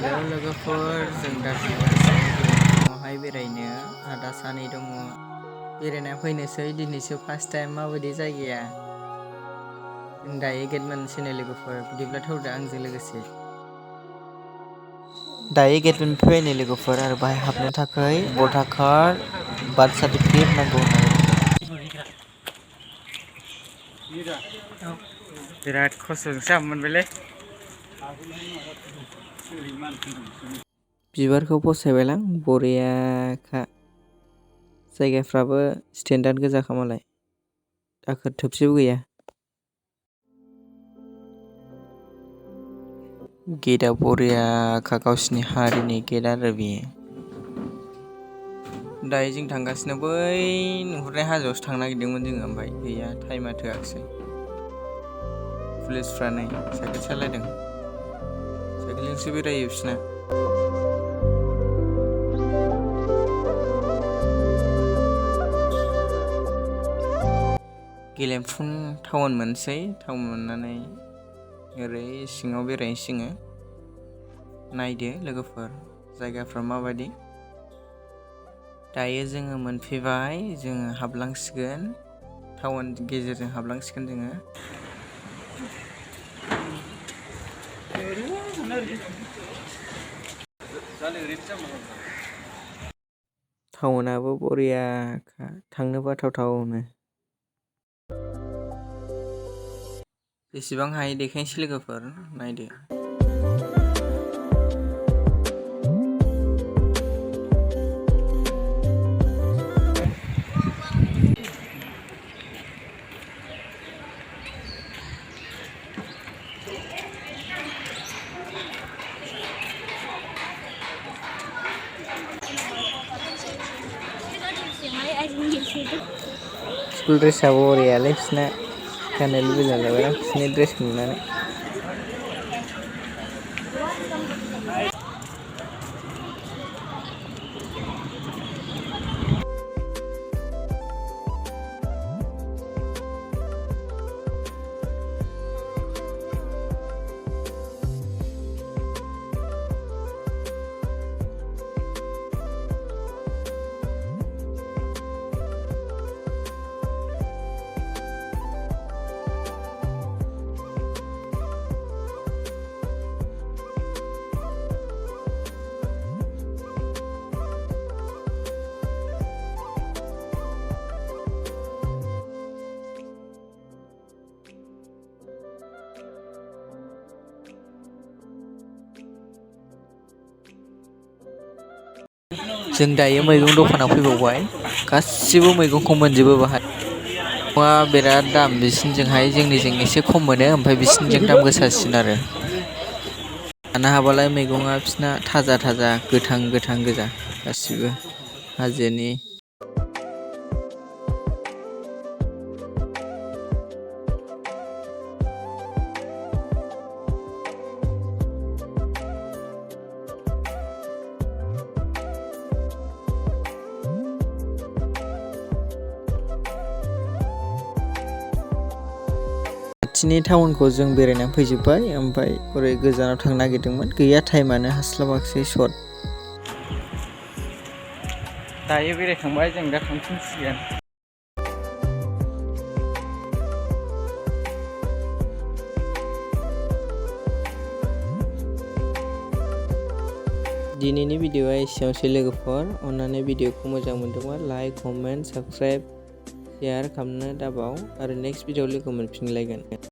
Hello लोगोफोर, जों दा गेलेमुआवहाय बेरायनो आदा सानै दङ। बेरायना फैनोसै दिनैसो फार्स्ट टाइम। माबायदि जायगाया? जों दायो गेट मोनसेनो लोगोफोर, बिदिब्ला थौदो आंजों लोगोसे। दायो गेट मोनफैबाय नै लोगोफोर, आरो बाहाय हाबनो थाखाय भटार कार्ड, बार्थ सार्टिफिकेट नांगौ होननानै बिराद खस्थ'जोंसो हाबनो मोनबायलै। बिबारखौ फसायबायलां, बरियाखा। जायगाफ्राबो स्टेन्डार्ड गोजाखा मालाय, दाखोर थोबसेबो गैया। गेटआ बरियाखा, गावसिनि हारिनि गेट आरो बेयो। दायो जों थांगासिनो बै नुहुरनाय हाजोआवसो थांनो नागिरदोंमोन जोङो, ओमफ्राय गैया, टाइमा थोआखिसै। पुलिसफ्रा नै साइकेल सालायदों, साइकेलजोंसो बेरायो बिसिना। गेलेमफुं टाउन मोनसै, टाउन मोननानै ओरै सिङाव बेरायनोसै जोङो। नायदो लोगोफोर, जायगाफ्रा माबायदि। दायो जोङो मोनफैबाय, जोङो हाबलांसिगोन, टाउन गेजेरजों हाबलांसिगोन जोङो। टाउनाबो बरियाखा, थांनो बाथावथावनो। जेसेबां हायो देखायनोसै लोगोफोर, नायदो। स्कुल ड्रेसआ बरियालै बिसिना, गाननो लुबैलायलांबाय आं बिसिनि ड्रेसखौ नुनानै। जों दायो मैगं दखानाव फैबावबाय, गासिबो मैगंखौ मोनजोबो बाहाय। मैगंआ बिराद दाम, बिसिनिजोंहाय जोंनिजों एसे खम मोनो, ओमफ्राय बिसिनिजों दाम गोसासिन आरो। जानो हाबालाय मैगंआ बिसिना थाजा थाजा, गोथां गोथां गोजा गासिबो हाजोनि। खाथिनि टाउनखौ जों बेरायनानै फैजोब्बाय, ओमफ्राय ओरै गोजानाव थांनो नागिरदोंमोन, गैया, टाइमानो हास्लाबाखिसै सर्ट। दायो बेरायखांबाय, जों दा थांफिनसिगोन। दिनैनि भिडिअआ एसेयावनोसै लोगोफोर, अन्नानै भिडिअखौ मोजां मोनदोंबा लाइक, कमेन्ट, साबस्क्राइब, शेयार खालामनो दाबाव, आरो नेक्स्ट भिडिअआव लोगो मोनफिनलायगोन।